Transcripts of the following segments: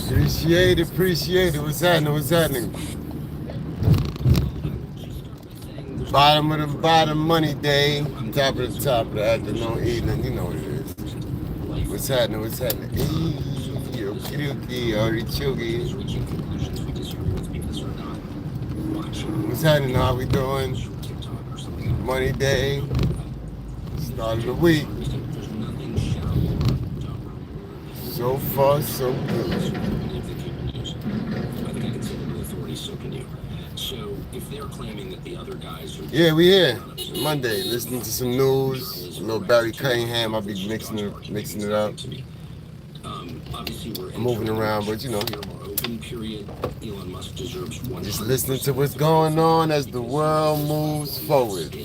Appreciate it, appreciate it. What's happening? What's happening? Bottom of the bottom, money day. Top of the top of the afternoon, evening. You know what it is. What's happening? What's happening? Hey, okie dokie, artichoke. What's happening? How we doing? Money day. Start of the week. So far, so good. Yeah, we here. Monday, listening to some news. A little Barry Cunningham. I'll be mixing it up. I'm moving around, but you know, just listening to what's going on as the world moves forward.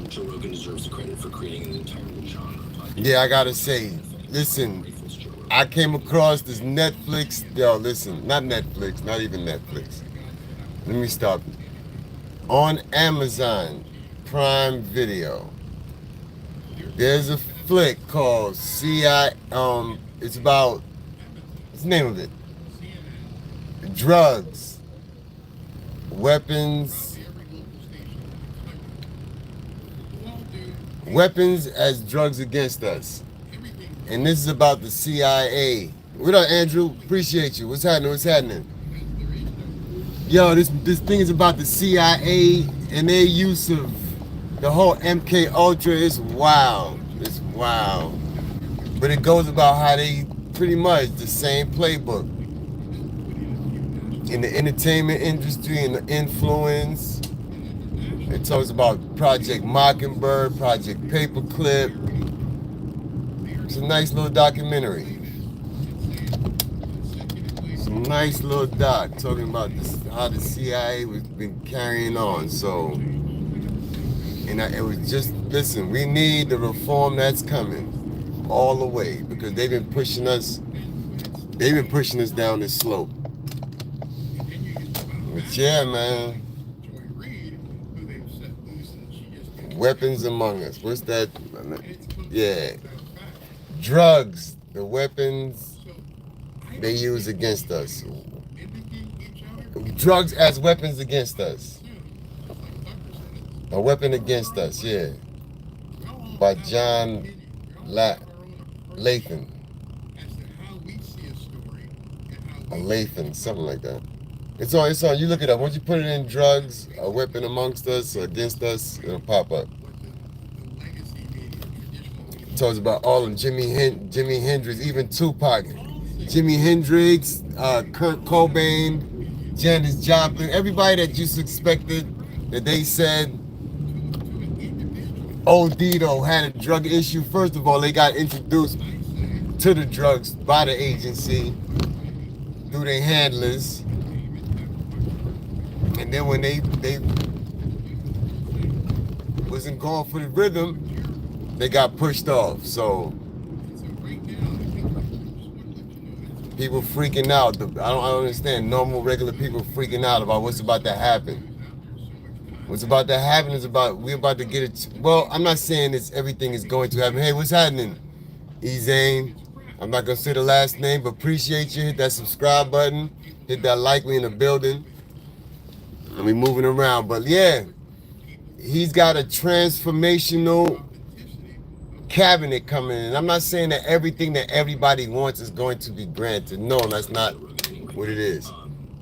Joe Rogan deserves the credit for creating an entire new genre. Yeah, I gotta say, listen, I came across this Netflix. Yo, listen, not Netflix, not even Netflix. Let me stop. On Amazon Prime Video, there's a flick called C.I. It's about. What's the name of it? Drugs, weapons as drugs against us. And this is about the CIA. What up, Andrew? Appreciate you. What's happening? What's happening? Yo, this thing is about the CIA and their use of the whole MK Ultra. It's wild. It's wild. But it goes about how they pretty much the same playbook in the entertainment industry and the influence. It talks about Project Mockingbird, Project Paperclip. It's a nice little documentary. Some nice little doc talking about this, how the CIA was been carrying on. So, and it was just, listen, we need the reform that's coming all the way because they've been pushing us down this slope. But yeah, man. Weapons among us. What's that? Yeah. Drugs. The weapons they use against us. Drugs as weapons against us. A weapon against us, yeah. By John Lathan. Or Lathan, something like that. It's on. You look it up. Once you put it in drugs, a weapon amongst us or against us, it'll pop up. It talks about all of Jimi Hendrix, even Tupac, Jimi Hendrix, Kurt Cobain, Janis Joplin, everybody that you suspected that they said OD'd had a drug issue. First of all, they got introduced to the drugs by the agency through their handlers. And then when they wasn't going for the rhythm, they got pushed off. So people freaking out. I don't understand normal, regular people freaking out about what's about to happen. What's about to happen is we're about to get it. Well, I'm not saying everything is going to happen. Hey, what's happening? E-Zane. I'm not gonna say the last name, but appreciate you. Hit that subscribe button. Hit that like. We in the building. And we moving around, but yeah, he's got a transformational cabinet coming in. I'm not saying that everything that everybody wants is going to be granted. No, that's not what it is.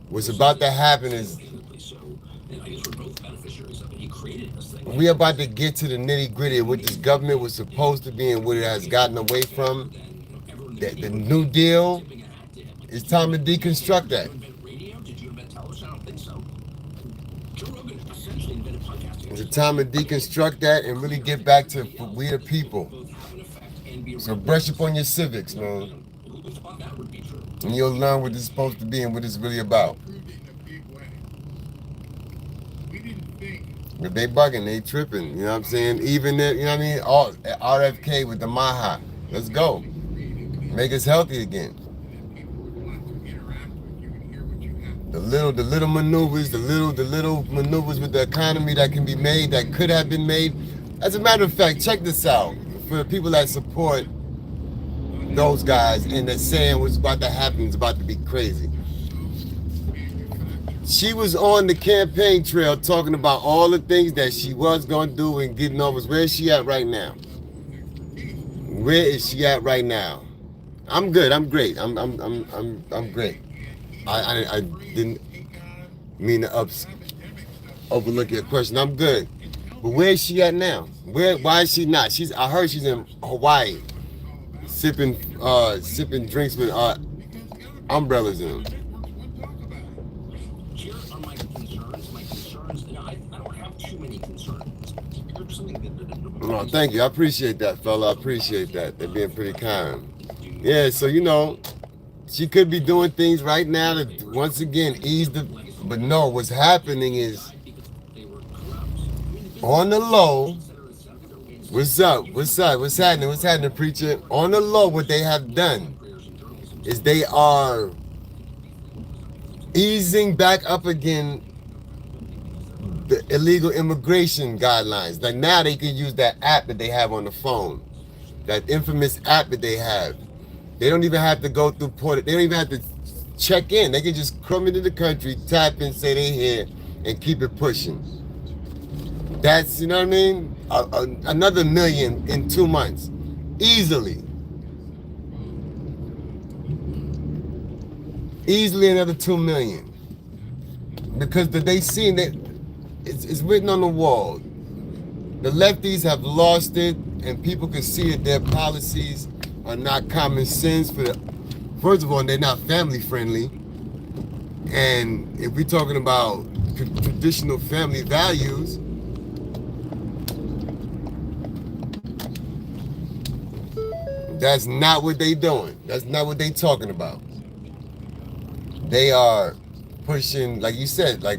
What's about to happen is we about to get to the nitty gritty of what this government was supposed to be and what it has gotten away from. The New Deal, it's time to deconstruct that. It's a time to deconstruct that and really get back to we the people. So brush up on your civics, man. And you'll learn what it's supposed to be and what it's really about. But they bugging, they tripping, you know what I'm saying? Even if, you know what I mean? All RFK with the Maha. Let's go. Make us healthy again. The little maneuvers, the little maneuvers with the economy that can be made, that could have been made. As a matter of fact, check this out. For the people that support those guys, and they're saying what's about to happen is about to be crazy. She was on the campaign trail talking about all the things that she was gonna do and getting over. Where is she at right now? Where is she at right now? I'm good. I'm great. I'm great. I didn't mean to overlook your question. I'm good. But where is she at now? Why is she not? I heard she's in Hawaii, sipping drinks with umbrellas in them. Here are my concerns. My concerns, I don't have too many concerns. Oh, thank you. I appreciate that, fella. I appreciate that. They're being pretty kind. Yeah, so she could be doing things right now to once again ease the. But no, what's happening is on the low. What's up? What's up? What's happening? What's happening, preacher? On the low, what they have done is they are easing back up again the illegal immigration guidelines. Like now they can use that app that they have on the phone, that infamous app that they have. They don't even have to go through port. They don't even have to check in. They can just come into the country, tap in, say they're here, and keep it pushing. That's, you know what I mean? Another million in 2 months. Easily. Easily another 2 million. Because they seen that it's written on the wall. The lefties have lost it, and people can see that their policies are not common sense. First of all, they're not family friendly. And if we're talking about traditional family values, that's not what they doing. That's not what they talking about. They are pushing, like you said, like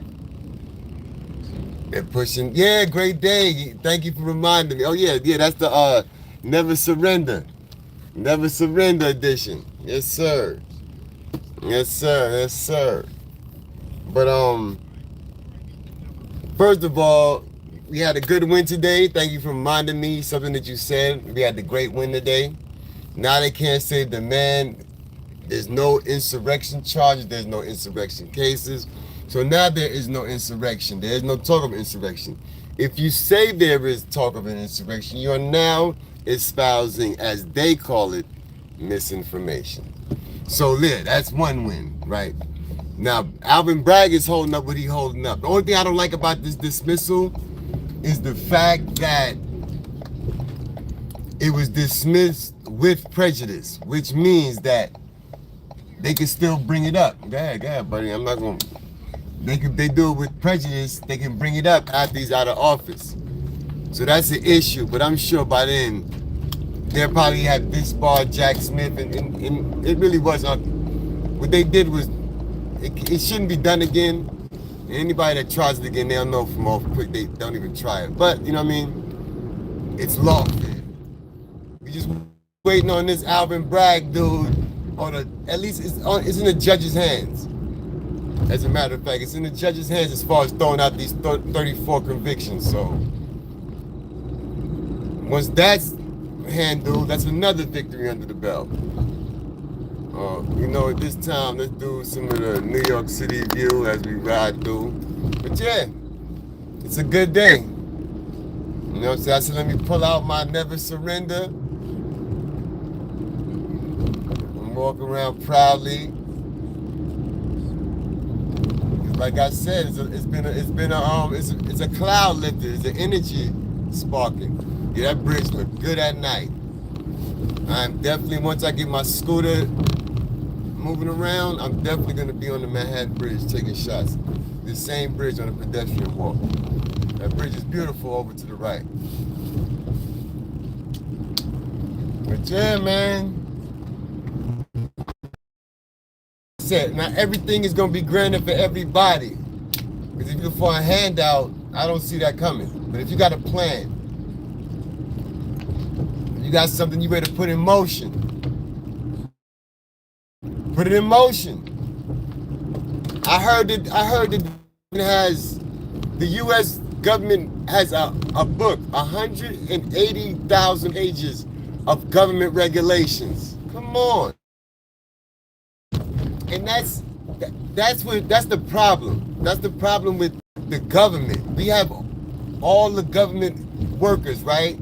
they're pushing. Yeah, great day. Thank you for reminding me. Oh yeah, that's the Never Surrender edition. Yes, sir. Yes, sir. Yes, sir. But first of all, we had a good win today. Thank you for reminding me something that you said. We had the great win today. Now they can't say the man. There's no insurrection charges. There's no insurrection cases. So now there is no insurrection. There is no talk of insurrection. If you say there is talk of an insurrection, you are now espousing, as they call it, misinformation. So there, that's one win, right? Now, Alvin Bragg is holding up what he's holding up. The only thing I don't like about this dismissal is the fact that it was dismissed with prejudice, which means that they can still bring it up. Go ahead, buddy. I'm not going to. They do it with prejudice. They can bring it up after he's out of office. So that's the issue. But I'm sure by then, they'll probably have disbarred Jack Smith. And it really was. What they did was, it shouldn't be done again. And anybody that tries it again, they'll know from off quick. They don't even try it. But, you know what I mean? It's lawful. We just waiting on this Alvin Bragg dude. At least it's in the judge's hands. As a matter of fact, it's in the judge's hands as far as throwing out these 34 convictions. So once that's handled, that's another victory under the belt. At this time, let's do some of the New York City view as we ride through. But yeah, it's a good day. You know what I'm saying? I said, let me pull out my Never Surrender. Walk around proudly. Like I said, it's a cloud lifter. It's an energy sparking. Yeah, that bridge looked good at night. I'm definitely, once I get my scooter moving around, I'm definitely gonna be on the Manhattan Bridge taking shots. The same bridge on a pedestrian walk. That bridge is beautiful over to the right. But yeah, man. Now everything is gonna be granted for everybody. Because if you for a handout, I don't see that coming. But if you got a plan, if you got something you ready to put in motion, put it in motion. I heard that the U.S. government has a book, 180,000 pages of government regulations. Come on. And that's the problem. That's the problem with the government. We have all the government workers, right,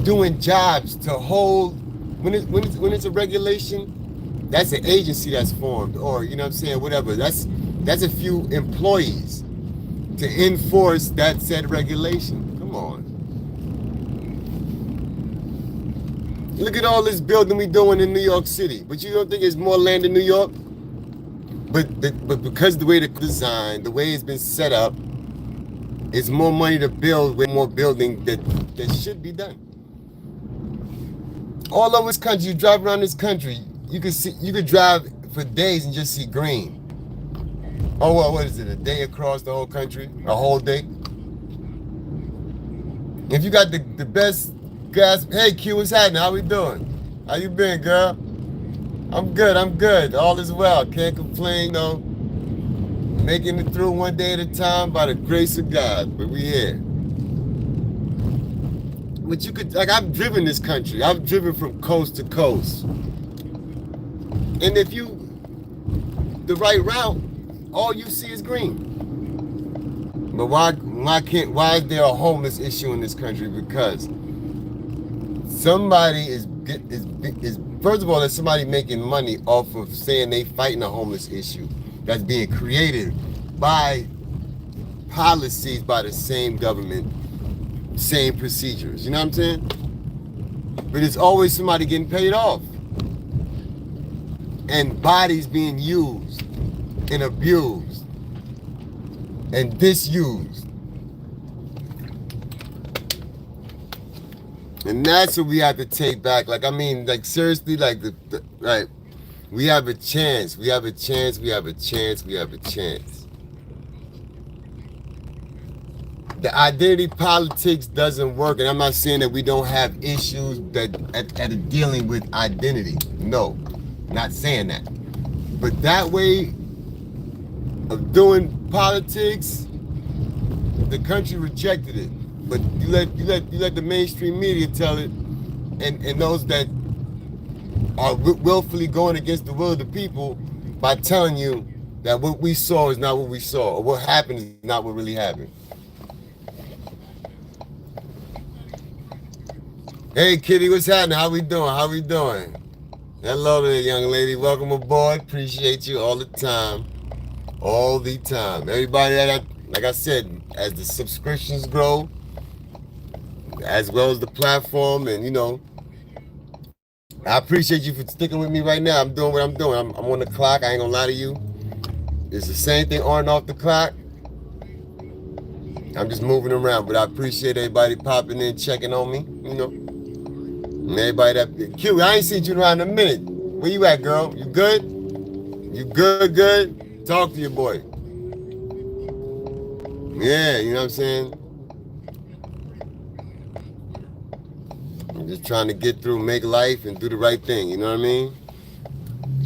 doing jobs to hold. When it's a regulation, that's an agency that's formed, or you know what I'm saying, whatever. That's a few employees to enforce that said regulation. Come on. Look at all this building we doing in New York City. But you don't think there's more land in New York? But because the way the design, the way it's been set up, it's more money to build with more building that should be done. All over this country, you drive around this country, you could drive for days and just see green. Oh, well, what is it, a day across the whole country? A whole day? If you got the best gas, hey Q, what's happening? How we doing? How you been, girl? I'm good. All is well. Can't complain, no. Making it through one day at a time by the grace of God. But we here. But you could, like, I've driven this country. I've driven from coast to coast. And if the right route, all you see is green. But why is there a homeless issue in this country? Because somebody is first of all, there's somebody making money off of saying they fighting a homeless issue that's being created by policies by the same government, same procedures. You know what I'm saying? But it's always somebody getting paid off. And bodies being used and abused and disused. And that's what we have to take back. Like, I mean, like, seriously, like, right, we have a chance. We have a chance. We have a chance. We have a chance. The identity politics doesn't work. And I'm not saying that we don't have issues that are dealing with identity. No, not saying that. But that way of doing politics, the country rejected it. But you let the mainstream media tell it, and those that are willfully going against the will of the people by telling you that what we saw is not what we saw, or what happened is not what really happened. Hey Kitty, what's happening? How we doing? How we doing? Hello there, young lady. Welcome aboard. Appreciate you all the time. All the time. Everybody, like I said, as the subscriptions grow, as well as the platform, and you know, I appreciate you for sticking with me right now. I'm doing what I'm doing. I'm on the clock. I ain't gonna lie to you. It's the same thing on and off the clock. I'm just moving around, but I appreciate everybody popping in, checking on me, you know. And everybody that, Q, I ain't seen you around in a minute. Where you at, girl? You good? You good? Talk to your boy. Yeah, you know what I'm saying? I'm just trying to get through, make life, and do the right thing, you know what I mean?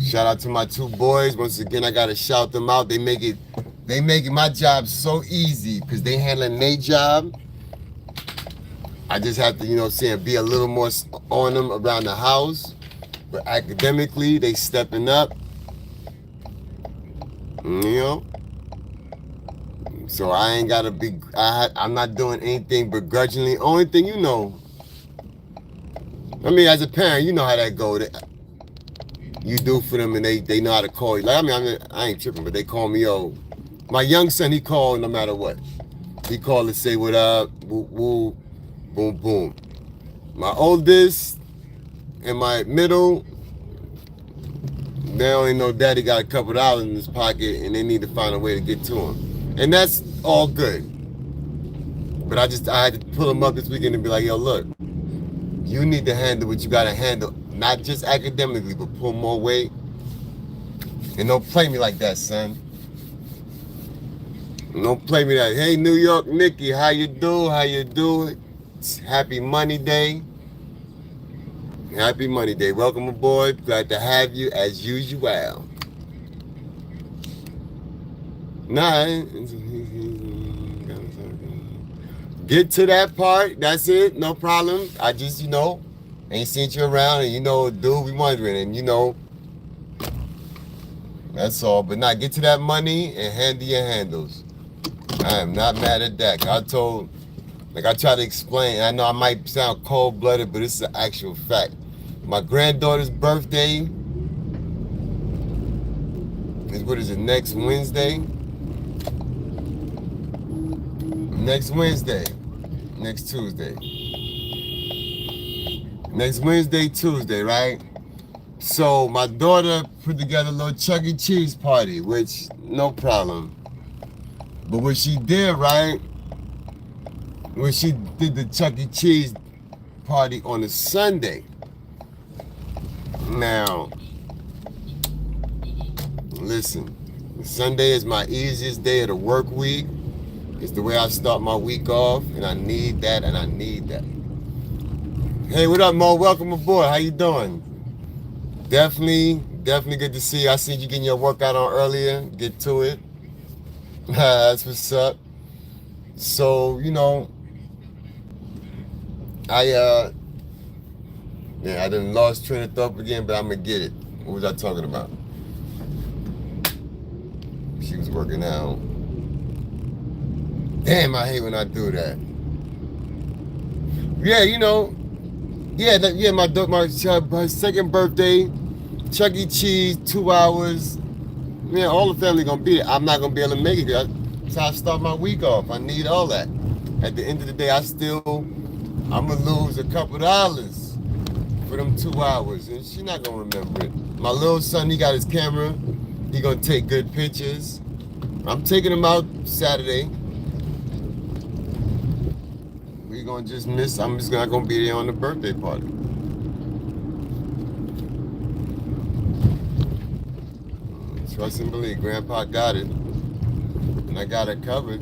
Shout out to my two boys. Once again, I gotta shout them out. They making my job so easy because they handling their job. I just have to, you know what I'm saying, be a little more on them around the house. But academically, they stepping up. You know? So I ain't gotta be, I'm not doing anything begrudgingly. Only thing, you know, I mean, as a parent, you know how that go. You do for them and they know how to call you. Like, I mean, I ain't tripping, but they call me, yo. My young son, he called no matter what. He called to say what up, woo, woo, boom, boom. My oldest and my middle, they only know daddy got a couple dollars in his pocket and they need to find a way to get to him. And that's all good. But I had to pull him up this weekend and be like, yo, look, you need to handle what you gotta handle, not just academically, but pull more weight. And don't play me like that, son. Don't play me that. Hey, New York Nikki, how you do? How you do? Happy Money Day. Happy Money Day. Welcome aboard. Glad to have you as usual. Nah. Get to that part. That's it. No problem. I just, you know, Ain't seen you around, and you know, dude, we wondering, and you know, that's all. But now get to that money and handle your handles. I am not mad at that. I try to explain, and I know I might sound cold-blooded, but it's an actual fact. My granddaughter's birthday is, what is it, next Wednesday? Next Wednesday. Next Tuesday. Next Wednesday, Tuesday, right? So my daughter put together a little Chuck E. Cheese party, which, no problem. But what she did, right, when she did the Chuck E. Cheese party on a Sunday. Now, listen, Sunday is my easiest day of the work week. It's the way I start my week off, and I need that, and I need that. Hey, what up, Mo? Welcome aboard. How you doing? Definitely good to see you. I seen you getting your workout on earlier. Get to it. That's what's up. So, you know, I done lost train of thought again, but I'm gonna get it. What was I talking about? She was working out. Damn, I hate when I do that. Yeah, you know, my second birthday, Chuck E. Cheese, 2 hours. Man, all the family gonna be there. I'm not gonna be able to make it. That's how I start my week off. I need all that. At the end of the day, I'm gonna lose a couple dollars for them 2 hours, and she's not gonna remember it. My little son, he got his camera. He gonna take good pictures. I'm taking him out Saturday. We gonna just miss. I'm just not gonna be there on the birthday party. Trust and believe. Grandpa got it, and I got it covered.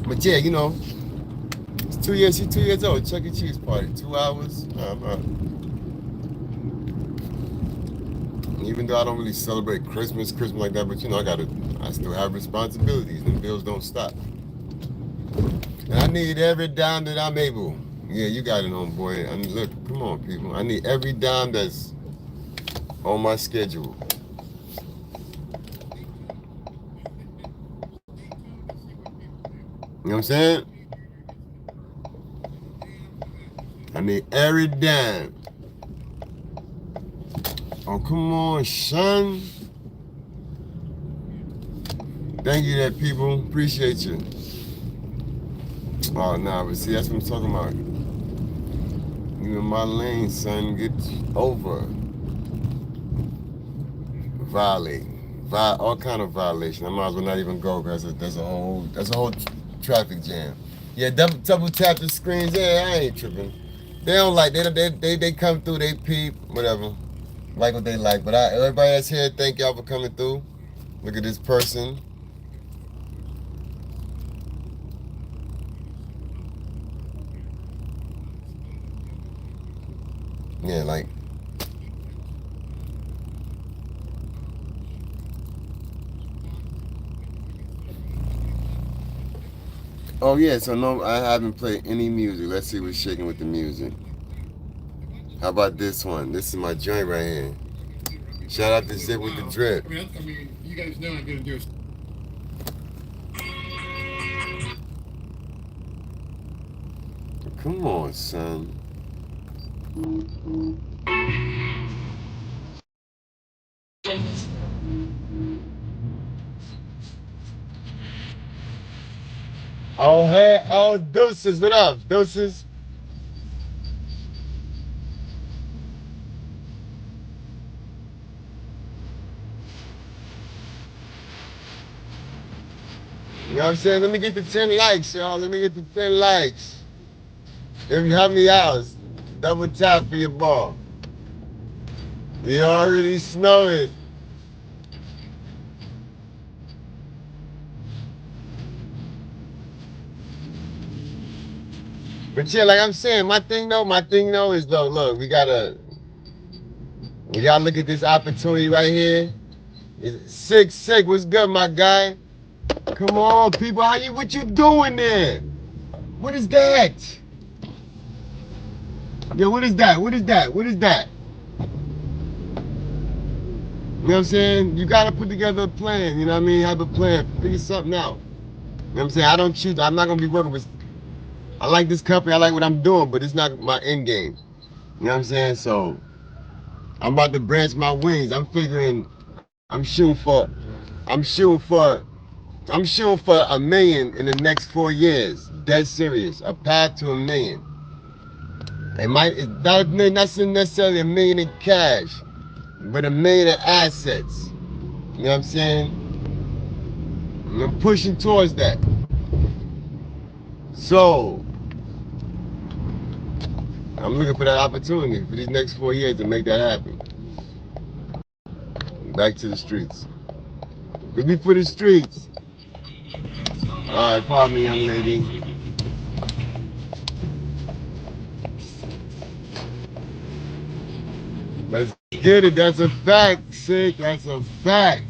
But yeah, you know, it's 2 years. She's 2 years old. Chuck E. Cheese party, 2 hours. Even though I don't really celebrate Christmas like that, but you know, I still have responsibilities, and bills don't stop. And I need every dime that I'm able. Yeah, you got it, homeboy. I mean, look, come on, people. I need every dime that's on my schedule. You know what I'm saying? I need every dime. Oh, come on, son. Thank you, that people. Appreciate you. Oh, nah, but see, that's what I'm talking about. You in my lane, son. Get over. Violate. All kind of violation. I might as well not even go because there's a whole traffic jam. Yeah, double tap the screens. Yeah, I ain't tripping. They don't like. They come through. They peep. Whatever. Like what they like. But everybody that's here, thank y'all for coming through. Look at this person. Yeah, like. Oh yeah, so no, I haven't played any music. Let's see what's shaking with the music. How about this one? This is my joint right here. Shout out to Zip with the Drip. I mean, you guys know I'm gonna do it. Come on, son. Oh, hey, oh, Deuces, what up? Deuces? You know what I'm saying? Let me get the 10 likes, y'all. Let me get the 10 likes. If you help me out, double tap for your ball. You already know it. But yeah, like I'm saying, my thing though is though, look, we gotta look at this opportunity right here. Sick, what's good, my guy? Come on, people. What you doing there? What is that? Yo, what is that? What is that? What is that? You know what I'm saying? You gotta put together a plan, you know what I mean? Have a plan, figure something out. You know what I'm saying? I'm not gonna be working with, I like this company, I like what I'm doing, but it's not my end game. You know what I'm saying? So, I'm about to branch my wings. I'm shooting for, I'm shooting for, I'm shooting for $1 million in the next 4 years. Dead serious. A path to $1 million. It's not necessarily $1 million in cash, but $1 million in assets. You know what I'm saying? I'm pushing towards that. So, I'm looking for that opportunity for these next 4 years to make that happen. Back to the streets. Get me for the streets. All right, pardon me, young lady. Let's get it. That's a fact, sick. That's a fact.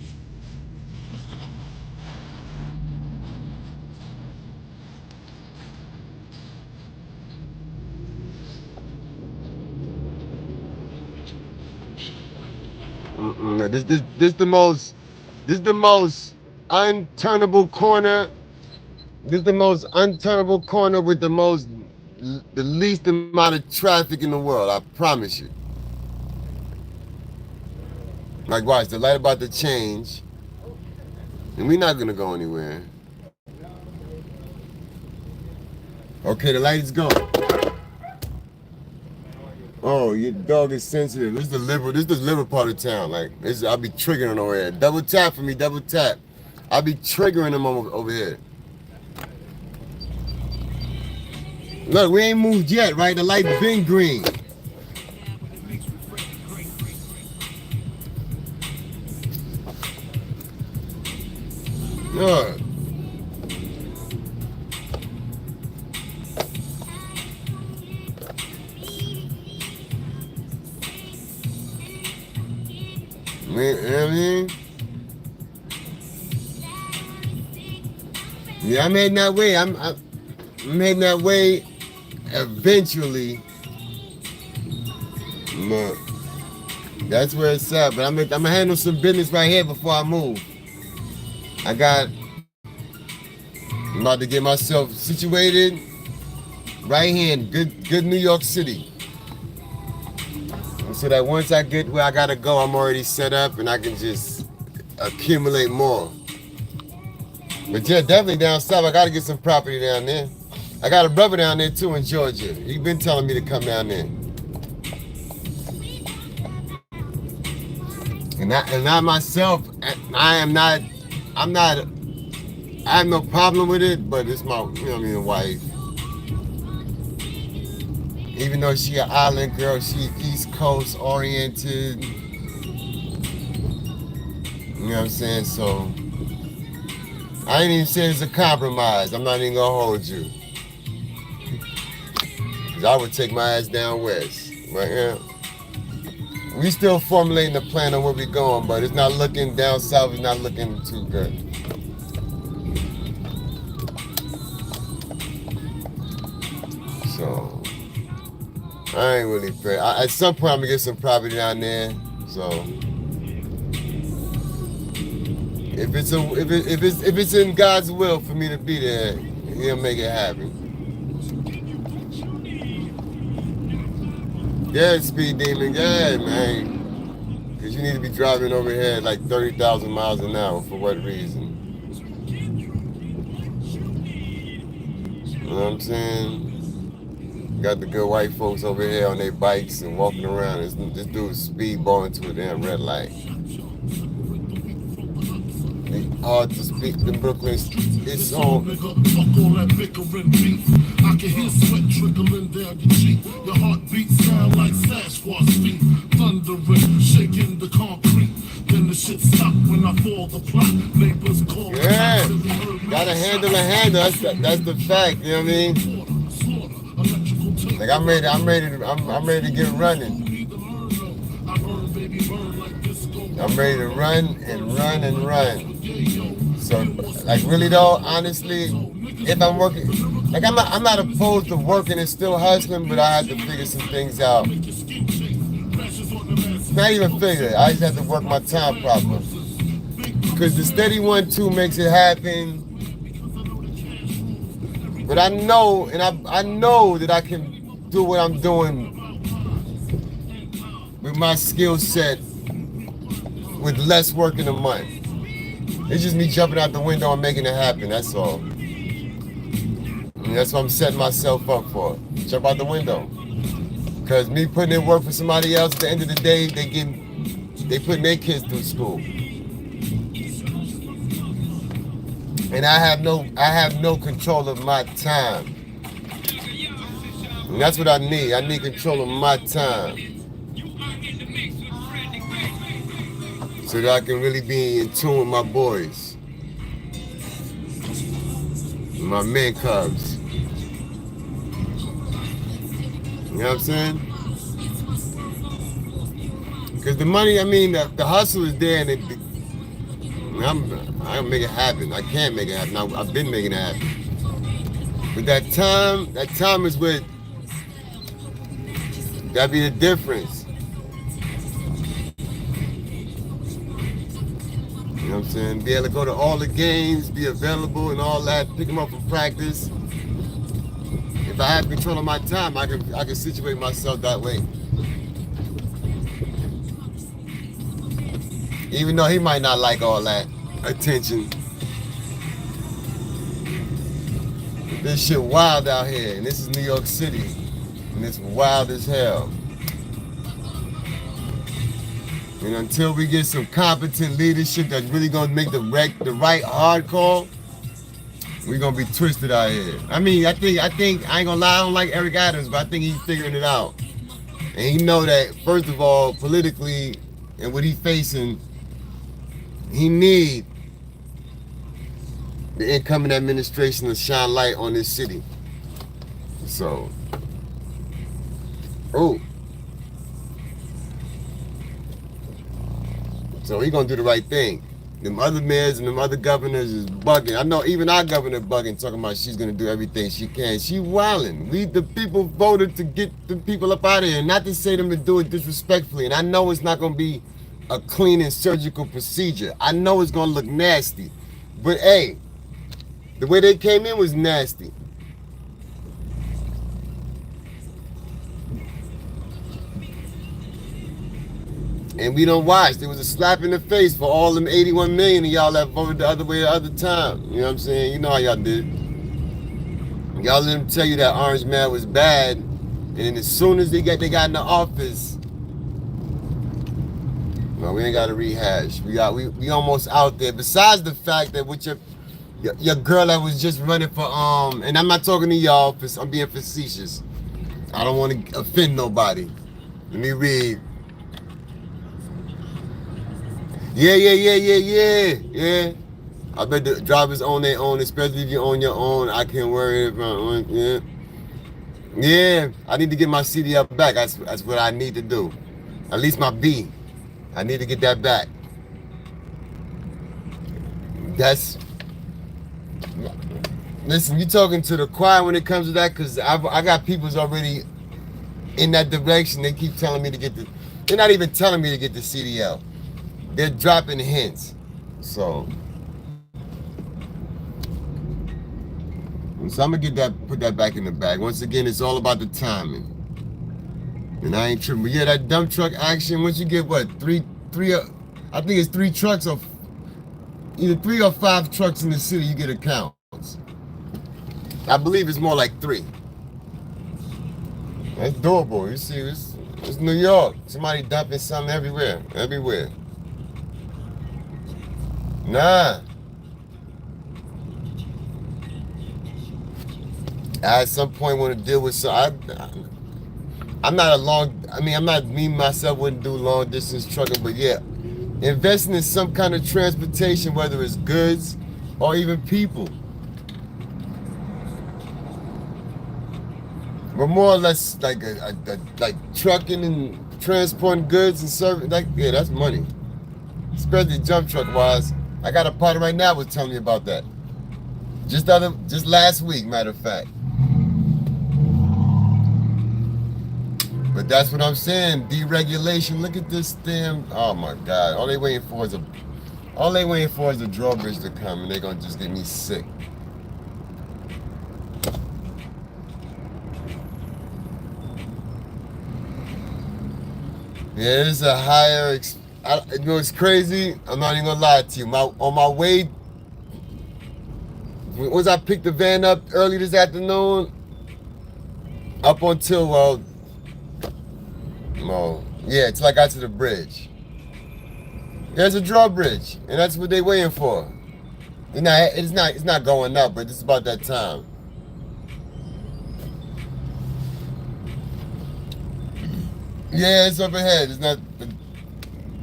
This the most unturnable corner. This is the most unturnable corner with the least amount of traffic in the world. I promise you. Like, watch, the light about to change, and we're not gonna go anywhere. Okay, the light is gone. Oh, your dog is sensitive. This is the liver part of town. Like, I'll be triggering them over here. Double tap for me, double tap. I'll be triggering them over here. Look, we ain't moved yet, right? The light been green. Look. You know what I mean? Yeah, I'm heading that way. I'm heading that way eventually. Look, that's where it's at. But I'm gonna handle some business right here before I move. I'm about to get myself situated right here in good New York City. So that once I get where I gotta go, I'm already set up and I can just accumulate more. But yeah, definitely down south, I gotta get some property down there. I got a brother down there too in Georgia. He's been telling me to come down there. And I myself, I have no problem with it, but it's my, wife. Even though she an island girl, she East Coast oriented. You know what I'm saying? So, I ain't even say it's a compromise. I'm not even gonna hold you. Cause I would take my ass down west. But yeah. We still formulating a plan on where we going, but it's not looking down south, it's not looking too good. So I ain't really afraid. At some point I'm gonna get some property down there. So if it's in God's will for me to be there, He'll make it happen. Yeah, Speed Demon, yeah, man. Because you need to be driving over here at like 30,000 miles an hour. For what reason? You know what I'm saying? Got the good white folks over here on their bikes and walking around. This dude's speedballing to a damn red light. Hard to speak in Brooklyn. It's on. I can hear sweat trickling down your cheek. Your heartbeat sound like Sasquatch feet. Thundering, shaking the concrete. Then the shit stop when I fall the plot. Neighbors call. Yeah, gotta handle the handle. That's the fact. You know what I mean? Like I'm ready to get running. I'm ready to run and run and run. So, like, really though, honestly, if I'm working, like, I'm not opposed to working and still hustling, but I have to figure some things out. Not even figure it. I just have to work my time proper. Because the steady 1-2 makes it happen. But I know, and I know that I can do what I'm doing with my skill set with less work in a month. It's just me jumping out the window and making it happen, that's all. And that's what I'm setting myself up for. Jump out the window. Because me putting in work for somebody else, at the end of the day, they putting their kids through school. And I have no control of my time. And that's what I need. I need control of my time. So that I can really be in tune with my boys. My men cubs. You know what I'm saying? Because the money, I mean, the hustle is there, and I can make it happen. I can't make it happen. I've been making it happen. But that time is what, that'd be the difference. You know what I'm saying? Be able to go to all the games, be available and all that, pick them up for practice. If I have control of my time, I can situate myself that way. Even though he might not like all that attention. This shit wild out here, and this is New York City, and it's wild as hell. And until we get some competent leadership that's really gonna make the right hard call, we're gonna be twisted out here. I mean, I think I ain't gonna lie, I don't like Eric Adams, but I think he's figuring it out. And he know that, first of all, politically and what he's facing, he need the incoming administration to shine light on this city. So, so he gonna do the right thing. Them other mayors and them other governors is bugging. I know even our governor bugging, talking about she's gonna do everything she can. She wilding. We the people voted to get the people up out of here, not to say them to do it disrespectfully. And I know it's not gonna be a clean and surgical procedure. I know it's gonna look nasty. But hey, the way they came in was nasty. And we don't watch. There was a slap in the face for all them 81 million of y'all that voted the other way the other time. You know what I'm saying? You know how y'all did. Y'all let them tell you that Orange Man was bad. And then as soon as they got in the office, no, we ain't got to rehash. We almost out there. Besides the fact that with your girl that was just running for, and I'm not talking to y'all, I'm being facetious. I don't want to offend nobody. Let me read. Yeah. I bet the drivers own their own, especially if you own your own. I can't worry about it. Yeah. I need to get my CDL back. That's what I need to do. At least my B. I need to get that back. Listen, you talking to the choir when it comes to that, because I got people's already in that direction. They keep telling me to get they're not even telling me to get the CDL. They're dropping hints. So I'm gonna put that back in the bag. Once again, it's all about the timing. And I ain't tripping. But yeah, that dump truck action, once you get what, three, I think it's 3 trucks, or either 3 or 5 trucks in the city, you get accounts. I believe it's more like 3. That's doable. You see, it's New York. Somebody dumping something everywhere. Nah. I at some point want to deal with me myself wouldn't do long distance trucking, but yeah, investing in some kind of transportation, whether it's goods or even people. But more or less like trucking and transporting goods and serving, yeah, that's money. Especially jump truck wise. I got a partner right now was telling me about that. Just last week, matter of fact. But that's what I'm saying. Deregulation. Look at this damn. Oh my God. All they waiting for is a drawbridge to come, and they're gonna just get me sick. Yeah, it's a higher. You know, it's crazy. I'm not even gonna lie to you. On my way, once I picked the van up early this afternoon, up until yeah, till I got to the bridge. There's a drawbridge, and that's what they waiting for. It's not going up, but it's about that time. Yeah, it's up ahead. It's not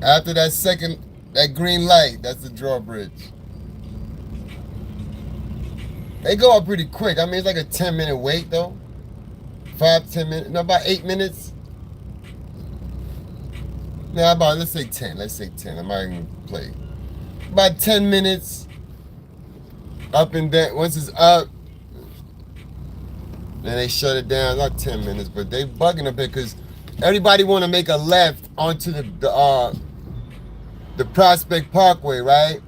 after that green light. That's the drawbridge. They go up pretty quick. I mean, it's like a 10-minute wait though. 5-10 minutes. No, about 8 minutes. Now let's say 10. Let's say 10. I might even play. About 10 minutes. Up and down. Once it's up, then they shut it down. Not 10 minutes, but they bugging a bit because everybody want to make a left onto the Prospect Parkway, right?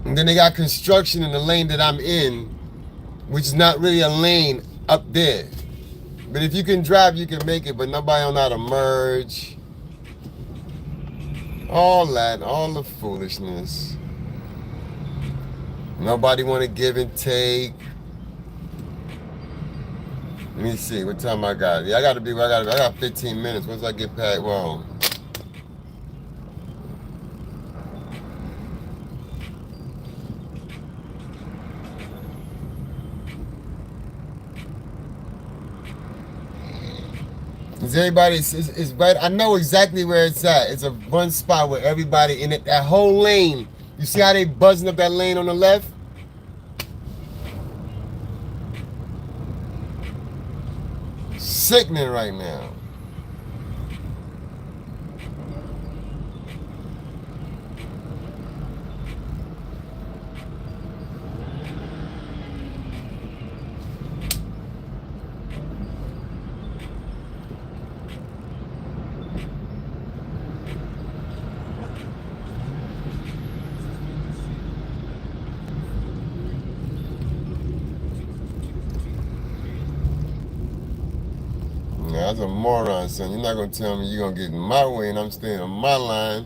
And then they got construction in the lane that I'm in, which is not really a lane up there. But if you can drive, you can make it, but nobody don't know how to merge. All that, all the foolishness. Nobody want to give and take. Let me see, what time I got? Yeah, I got 15 minutes. Once I get past, well. Is everybody, it's right, I know exactly where it's at. It's a one spot where everybody in it, that whole lane, you see how they buzzing up that lane on the left? Sickening right now. That's a moron, son. You're not going to tell me you're going to get in my way and I'm staying on my line.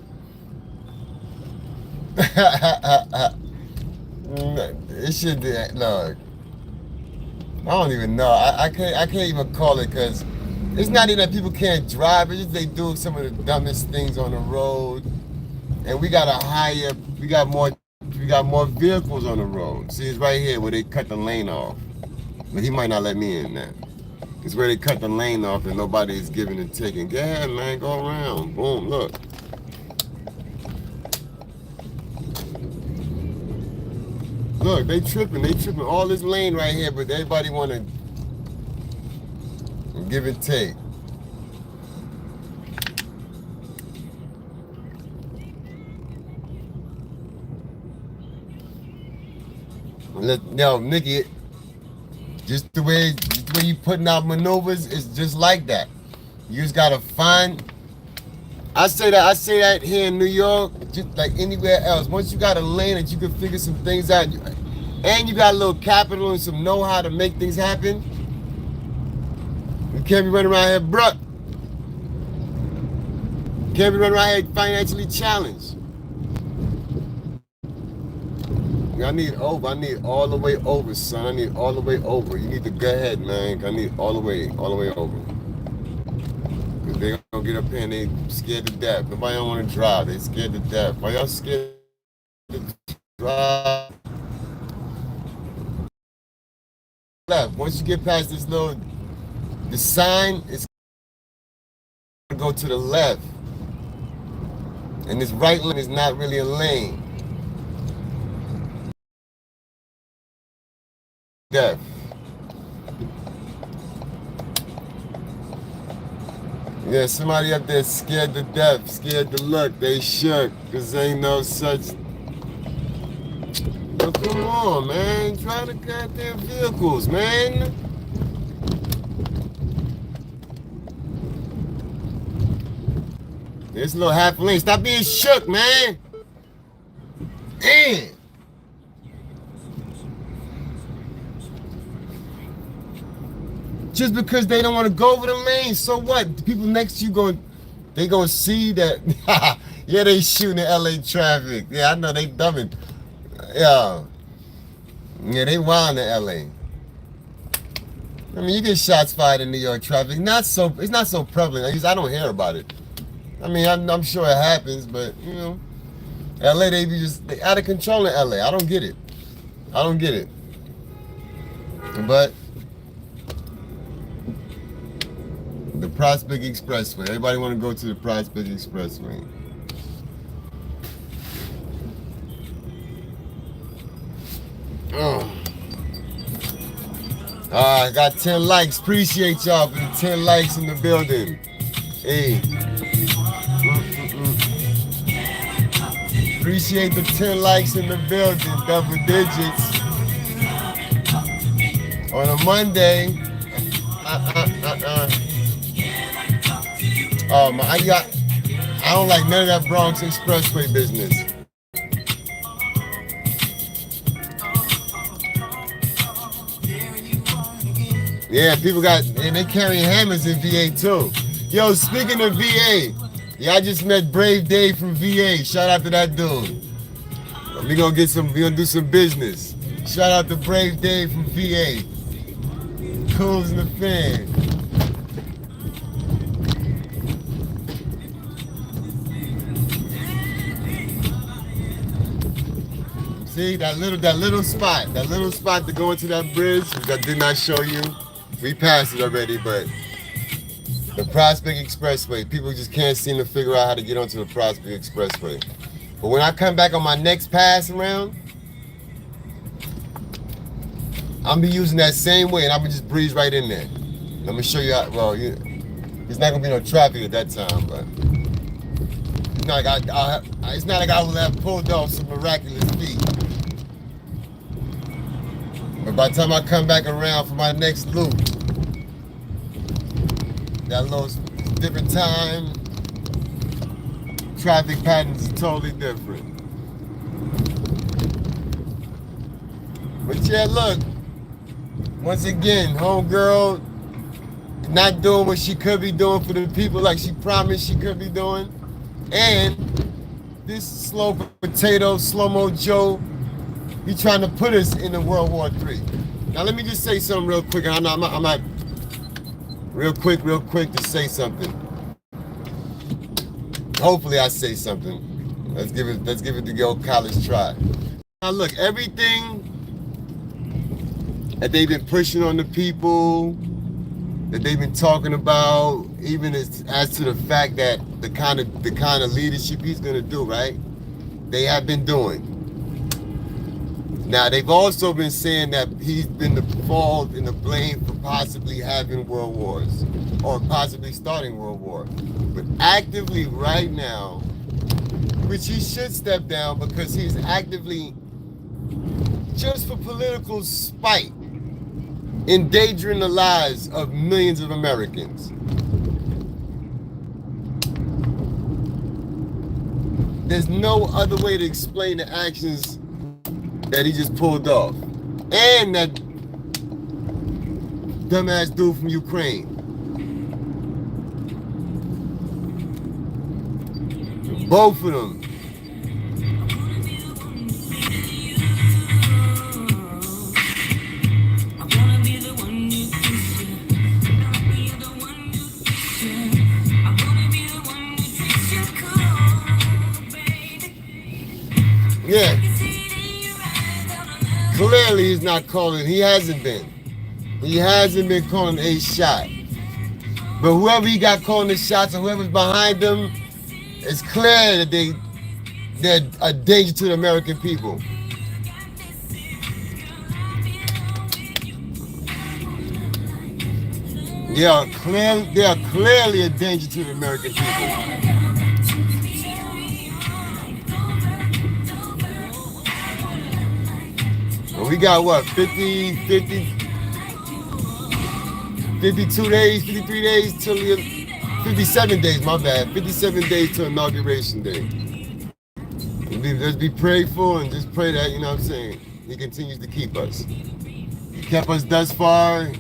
It should be, look. I don't even know. I can't even call it because it's not even that people can't drive. It's just they do some of the dumbest things on the road. And we got more vehicles on the road. See, it's right here where they cut the lane off. But he might not let me in there. It's where they cut the lane off and nobody is giving and taking. Go ahead, man, go around. Boom, look. Look, they tripping all this lane right here, but everybody want to give and take. Yo, Nikki, just the way you putting out maneuvers is just like that. You just gotta find. I say that here in New York, just like anywhere else. Once you got a lane that you can figure some things out, and you got a little capital and some know-how to make things happen, you can't be running around here, bruh. Can't be running around here financially challenged. I need all the way over, son. I need all the way over. You need to go ahead, man. I need all the way over. Cause they gonna get up here and they scared to death. Nobody don't want to drive. They scared to death. Why y'all scared to drive? Left. Once you get past this the sign is gonna go to the left, and this right lane is not really a lane. Death. Yeah, somebody up there scared to death, scared to look. They shook, cause ain't no such. But come on, man. Try the goddamn vehicles, man. This little half lane. Stop being shook, man. Damn. Just because they don't want to go over the lane, so what? The people next to you they gonna see that. Yeah, they shooting in LA traffic. Yeah, I know they dumbing. Yeah, they wild in LA. I mean, you get shots fired in New York traffic. It's not so prevalent. At least I don't hear about it. I mean, I'm sure it happens, but you know, LA they out of control in LA. I don't get it. But the Prospect Expressway. Everybody want to go to the Prospect Expressway. I got 10 likes. Appreciate y'all for the 10 likes in the building. Hey. Appreciate the 10 likes in the building. Double digits. On a Monday. Oh my, I don't like none of that Bronx Expressway business. Yeah, people and they carrying hammers in VA too. Yo, speaking of VA, yeah, I just met Brave Dave from VA. Shout out to that dude. We gonna do some business. Shout out to Brave Dave from VA. Cools in the fan. See that little spot to go into that bridge, which I did not show you. We passed it already, but the Prospect Expressway, people just can't seem to figure out how to get onto the Prospect Expressway. But when I come back on my next pass around, I'm gonna be using that same way, and I'm gonna just breeze right in there. I'm gonna show you how. Well, it's not gonna be no traffic at that time, but it's not like I will have pulled off some miraculous feat. But by the time I come back around for my next loop, that little different time, traffic patterns are totally different. But yeah, look, once again, homegirl not doing what she could be doing for the people like she promised she could be doing. And this slow potato, slow-mo Joe, he trying to put us in the World War III. Now let me just say something real quick. I'm not real quick to say something. Hopefully I say something. Let's give it the old college try. Now look, everything that they've been pushing on the people, that they've been talking about, even as to the fact that the kind of leadership he's gonna do, right? They have been doing. Now they've also been saying that he's been the fault and the blame for possibly having world wars or possibly starting world war. But actively right now, which he should step down because he's actively, just for political spite, endangering the lives of millions of Americans. There's no other way to explain the actions that he just pulled off. And that dumbass dude from Ukraine. Both of them. Yeah. Clearly he's not calling. He hasn't been. He hasn't been calling a shot. But whoever he got calling the shots or whoever's behind them, it's clear that they're a danger to the American people. They are clearly a danger to the American people. And we got what, 52 days, 53 days till 57 days, my bad. 57 days to Inauguration Day. Let's be prayerful and just pray that, you know what I'm saying, he continues to keep us. He kept us thus far.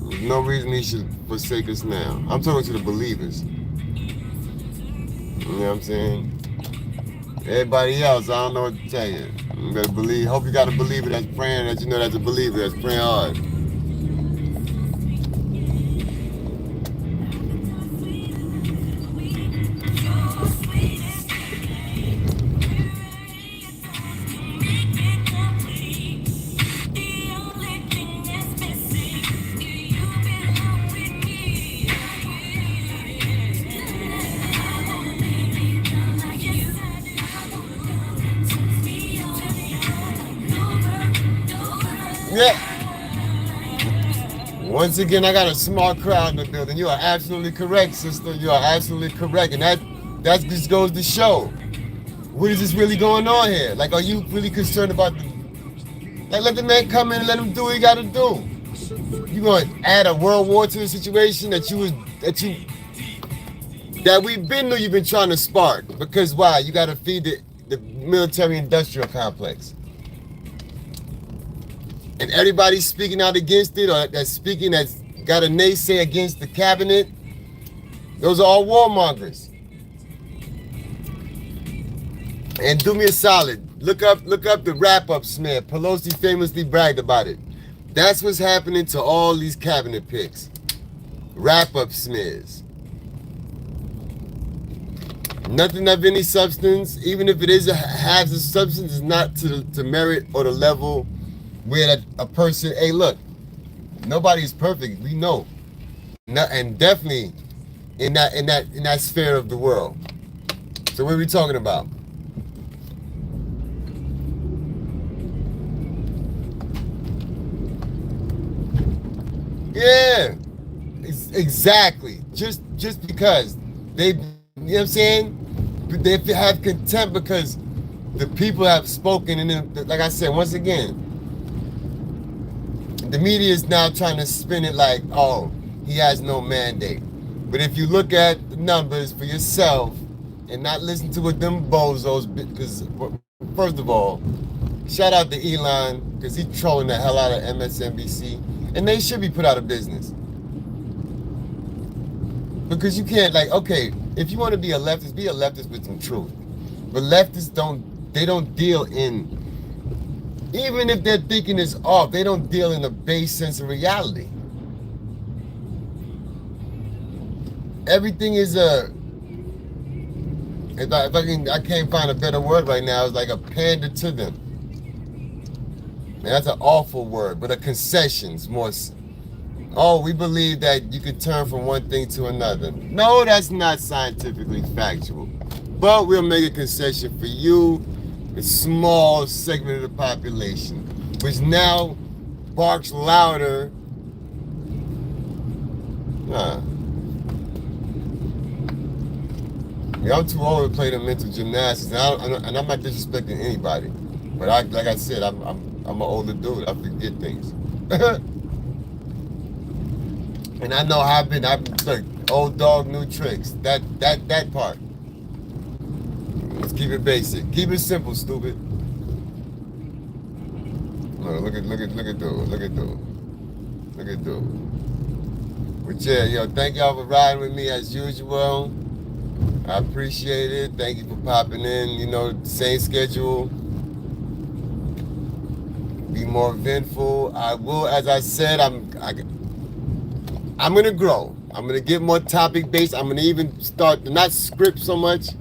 There's no reason he should forsake us now. I'm talking to the believers. You know what I'm saying? Everybody else, I don't know what to tell you. You gotta believe. Hope you got a believer that's praying, that you know that's a believer that's praying hard. Yeah. Once again, I got a smart crowd in the building. You are absolutely correct, sister. You are absolutely correct. And that just goes to show, what is this really going on here? Like, are you really concerned about like, let the man come in and let him do what he got to do. You going to add a world war to the situation that we've been you've been trying to spark. Because why? You got to feed the military-industrial complex. And everybody speaking out against it, or that's got a naysay against the cabinet, those are all warmongers. And do me a solid, look up the wrap-up smear. Pelosi famously bragged about it. That's what's happening to all these cabinet picks. Wrap-up smears. Nothing of any substance, even if it is has a substance, is not to merit or the level where a person, hey, look, nobody's perfect. We know, and definitely in that sphere of the world. So what are we talking about? Yeah, exactly. Just because they, you know what I'm saying? They have contempt because the people have spoken, and like I said, once again, the media is now trying to spin it like, oh, he has no mandate. But if you look at the numbers for yourself and not listen to what them bozos, because first of all, shout out to Elon, because he's trolling the hell out of MSNBC, and they should be put out of business. Because you can't, like, okay, if you want to be a leftist with some truth. But leftists don't deal in, even if they're thinking it's off, they don't deal in a base sense of reality. Everything is I can't find a better word right now, it's like a pander to them. And that's an awful word, but a concession's more. Oh, we believe that you can turn from one thing to another. No, that's not scientifically factual. But we'll make a concession for you, a small segment of the population, which now barks louder. Yeah, I'm too old to play the mental gymnastics, and I'm not disrespecting anybody. But like I said, I'm an older dude. I forget things. And I know how I've been look, old dog, new tricks. That part. Let's keep it basic. Keep it simple, stupid. Look at dude. But yeah, yo, thank y'all for riding with me as usual. I appreciate it. Thank you for popping in. You know, same schedule. Be more eventful. I will, as I said, I'm gonna grow. I'm gonna get more topic based. I'm gonna even start to not script so much,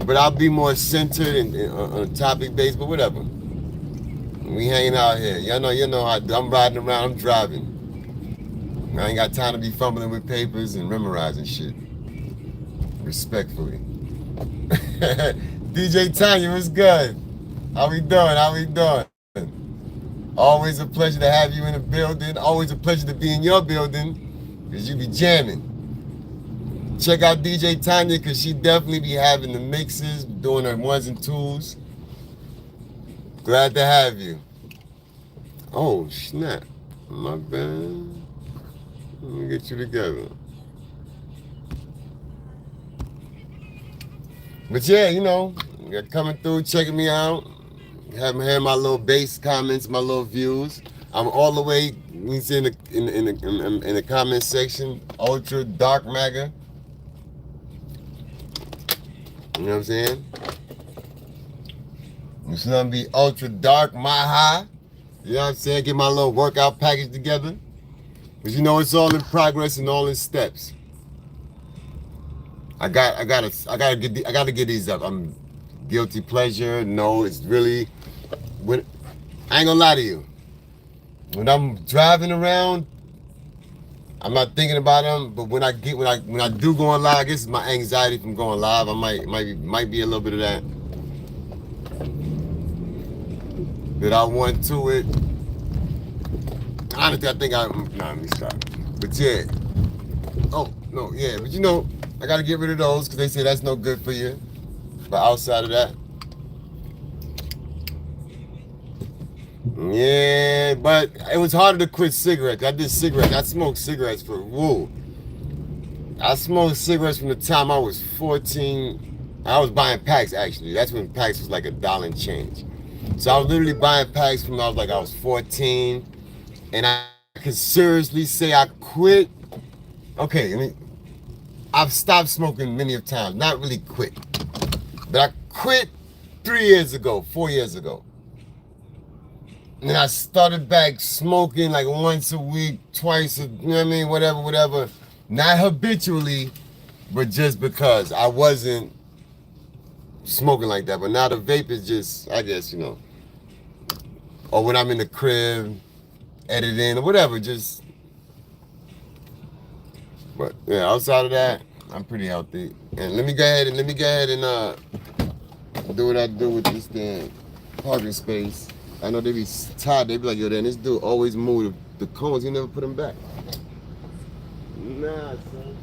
but I'll be more centered and on topic based. But whatever. We hanging out here. You know how I'm riding around. I'm driving. I ain't got time to be fumbling with papers and memorizing shit. Respectfully. DJ Tanya, what's good? How we doing? Always a pleasure to have you in the building. Always a pleasure to be in your building, because you be jamming. Check out DJ Tanya, because she definitely be having the mixes, doing her ones and twos. Glad to have you. Oh, snap. My bad. Let me get you together. But yeah, you know, you're coming through, checking me out. Having had my little base comments, my little views. I'm all the way, you can see in the comment section, Ultra Dark MAGA. You know what I'm saying? It's gonna be Ultra Dark My High. You know what I'm saying? Get my little workout package together. But you know, it's all in progress and all in steps. I gotta get these up. I'm guilty pleasure. No, it's really, when I ain't gonna lie to you. When I'm driving around, I'm not thinking about them. But when I do go on live, I guess it's my anxiety from going live. I might be a little bit of that. That I want to it. Honestly, I think let me stop. But yeah. Oh, no, yeah. But you know, I gotta get rid of those because they say that's no good for you. But outside of that, yeah, but it was harder to quit cigarettes. I did cigarettes. I smoked cigarettes for, whoa. I smoked cigarettes from the time I was 14. I was buying packs, actually. That's when packs was like $1 and change. So I was literally buying packs from I was 14. And I can seriously say I quit. Okay, I mean, I've stopped smoking many of times. Not really quit. But I quit 4 years ago. And then I started back smoking like once a week, twice, you know what I mean? Whatever. Not habitually, but just because I wasn't smoking like that. But now the vape is just, I guess, you know. Or when I'm in the crib, editing or whatever, just. But yeah, outside of that, I'm pretty healthy. And let me go ahead and do what I do with this damn parking space. I know they be tired. They be like, yo, then this dude always move the cones. You never put them back. Nah, son.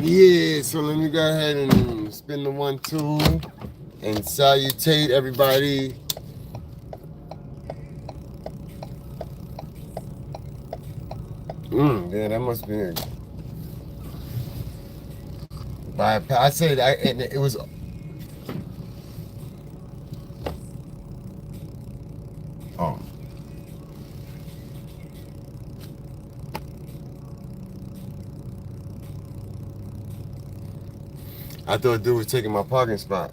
Yeah, so let me go ahead and spin the 1-2 and salutate everybody. Yeah, that must be it. I said it was. Oh. I thought dude was taking my parking spot.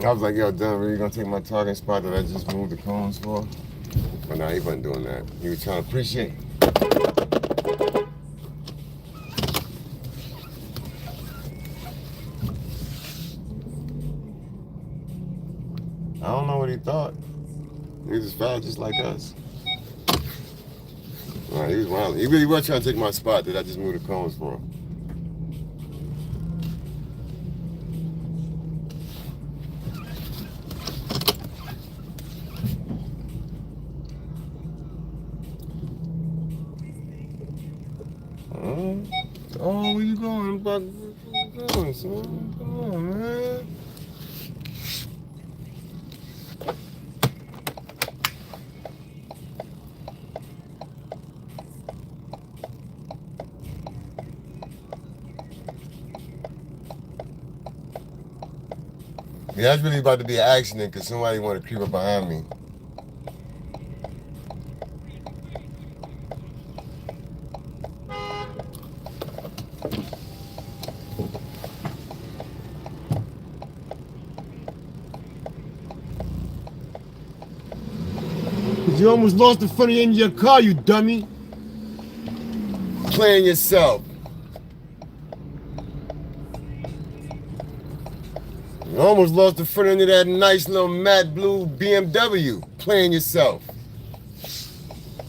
I was like, yo, Dunn, really gonna take my parking spot that I just moved the cones for? But nah, he wasn't doing that. He was trying to appreciate. I don't know what he thought. He was foul just like us. Nah, he was wild. He really was trying to take my spot that I just moved the cones for. Oh, where you going? I'm about to go, son. Come on, man. Yeah, that's really about to be an accident because somebody want to creep up behind me. You almost lost the front end of your car, you dummy. Playing yourself. You almost lost the front end of that nice little matte blue BMW. Playing yourself.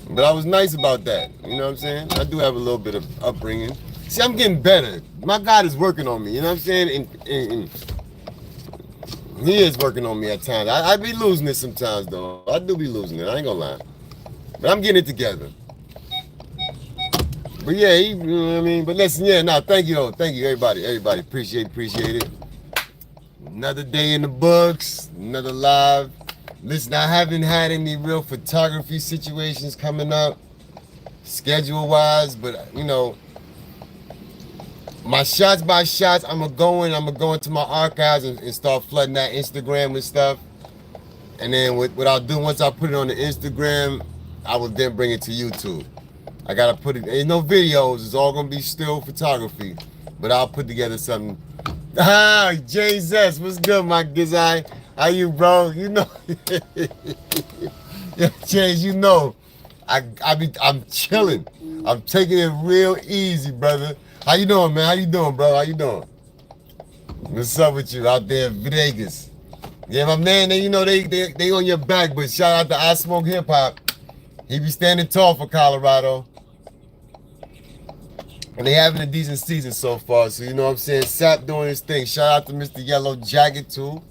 But I was nice about that. You know what I'm saying? I do have a little bit of upbringing. See, I'm getting better. My God is working on me. You know what I'm saying? And he is working on me at times. I be losing it sometimes, though. I do be losing it. I ain't gonna lie. But I'm getting it together. But yeah, you know what I mean? But listen, yeah, no, thank you, though. Thank you, everybody. Everybody, appreciate it. Another day in the books. Another live. Listen, I haven't had any real photography situations coming up, schedule-wise, but, you know, my shots by shots, I'm gonna go into my archives and start flooding that Instagram with stuff. And then what I'll do once I put it on the Instagram, I will then bring it to YouTube. I gotta put it, ain't no videos, it's all gonna be still photography, but I'll put together something. Ah, Jay Zest, what's good, my gizai? How you, bro? You know, yeah, Jay, you know, I'm chilling. I'm taking it real easy, brother. How you doing, man? How you doing, bro? How you doing? What's up with you out there in Vegas? Yeah, my man, they, you know, they on your back, but shout out to I Smoke Hip Hop. He be standing tall for Colorado. And they having a decent season so far, so you know what I'm saying? Sap doing his thing. Shout out to Mr. Yellow Jacket, too.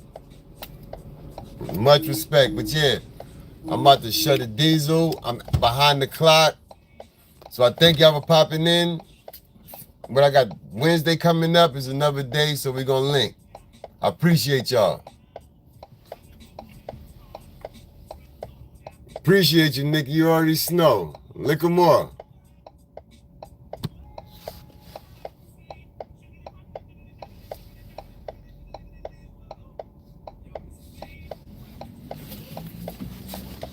Much respect, but yeah, I'm about to shut the diesel. I'm behind the clock. So I thank y'all for popping in. But I got Wednesday coming up is another day, so we're gonna link. I appreciate y'all. Appreciate you, Nick. You already know. Lick 'em more.